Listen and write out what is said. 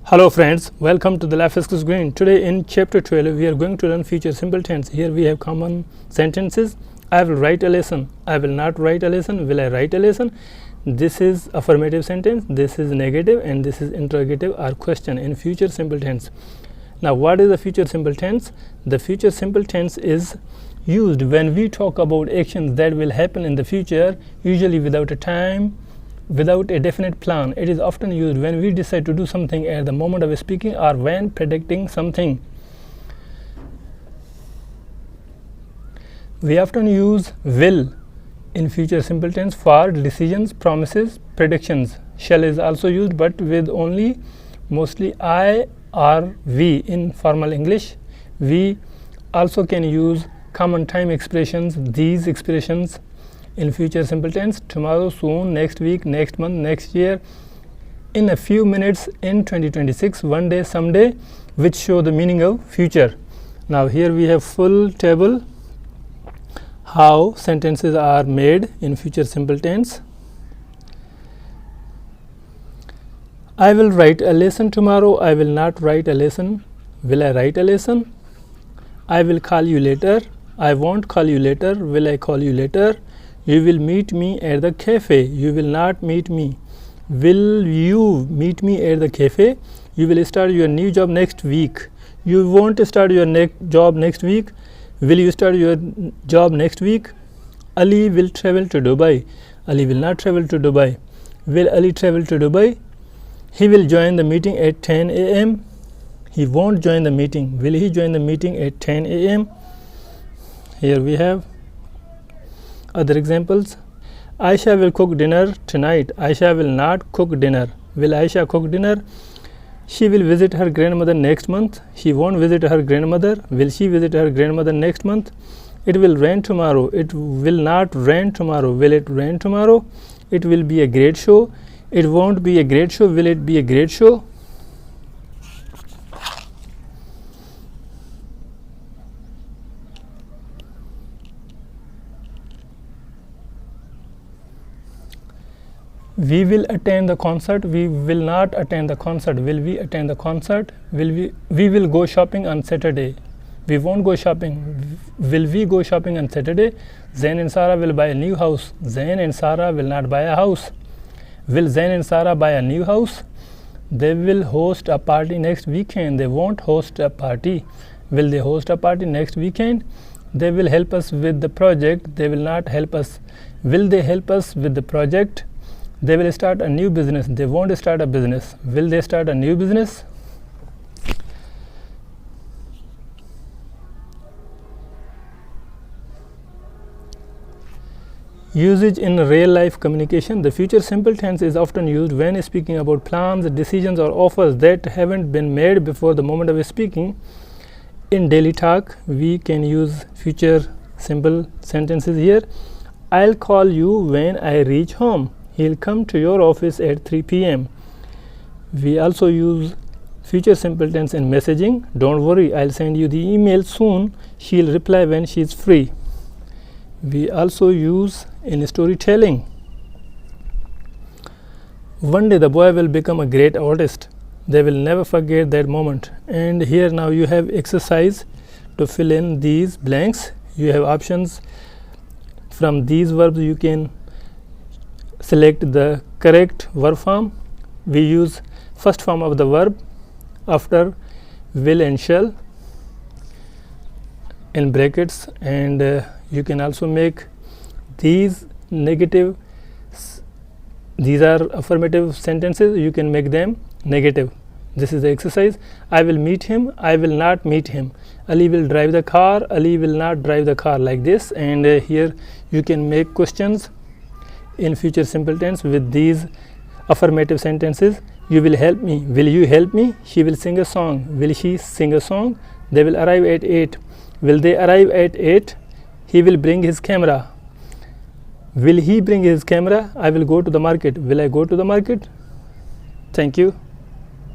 Hello friends, welcome to the Life Skills Green. Today in chapter 12 we are going to learn future simple tense. Here we have common sentences. I will write a lesson. I will not write a lesson. Will I write a lesson? This is affirmative sentence, this is negative, and this is interrogative or question in future simple tense. Now what is the future simple tense? The future simple tense is used when we talk about actions that will happen in the future, usually without a time, without a definite plan. It is often used when we decide to do something at the moment of speaking or when predicting something. We often use will in future simple tense for decisions, promises, predictions. Shall is also used, but with only mostly I or we in formal English. We also can use common time expressions, these expressions in future simple tense: tomorrow, soon, next week, next month, next year, in a few minutes, in 2026, one day, someday, which show the meaning of future. Now here we have full table how sentences are made in future simple tense. I will write a lesson tomorrow. I will not write a lesson. Will I write a lesson? I will call you later. I won't call you later. Will I call you later? You will meet me at the cafe. You will not meet me. Will you meet me at the cafe? You will start your new job next week. You won't start your job next week. Will you start your job next week? Ali will travel to Dubai. Ali will not travel to Dubai. Will Ali travel to Dubai? He will join the meeting at 10 a.m. He won't join the meeting. Will he join the meeting at 10 a.m.? Here we have other examples. Aisha will cook dinner tonight. Aisha will not cook dinner. Will Aisha cook dinner? She will visit her grandmother next month. She won't visit her grandmother. Will she visit her grandmother next month? It will rain tomorrow. It will not rain tomorrow. Will it rain tomorrow? It will be a great show. It won't be a great show. Will it be a great show? We will attend the concert. We will not attend the concert. Will we attend the concert? We will go shopping on Saturday. We won't go shopping. Will we go shopping on Saturday? Zain and Sarah will buy a new house. Zain and Sarah will not buy a house. Will Zain and Sarah buy a new house? They will host a party next weekend. They won't host a party. Will they host a party next weekend? They will help us with the project. They will not help us. Will they help us with the project? They will start a new business. They won't start a business. Will they start a new business? Usage in real life communication. The future simple tense is often used when speaking about plans, decisions, or offers that haven't been made before the moment of speaking. In daily talk, we can use future simple sentences here. I'll call you when I reach home. He'll come to your office at 3 p.m. We also use future simple tense in messaging. Don't worry, I'll send you the email soon. She'll reply when she's free. We also use in storytelling. One day the boy will become a great artist. They will never forget that moment. And here now you have exercise to fill in these blanks. You have options. From these verbs you can select the correct verb form. We use first form of the verb after will and shall in brackets, and you can also make these negative. These are affirmative sentences. You can make them negative. This is the exercise. I will meet him. I will not meet him. Ali will drive the car. Ali will not drive the car, like this. And here you can make questions in future simple tense with these affirmative sentences. You will help me. Will you help me? She will sing a song. Will she sing a song? They will arrive at 8. Will they arrive at 8? He will bring his camera. Will he bring his camera? I will go to the market. Will I go to the market? Thank you.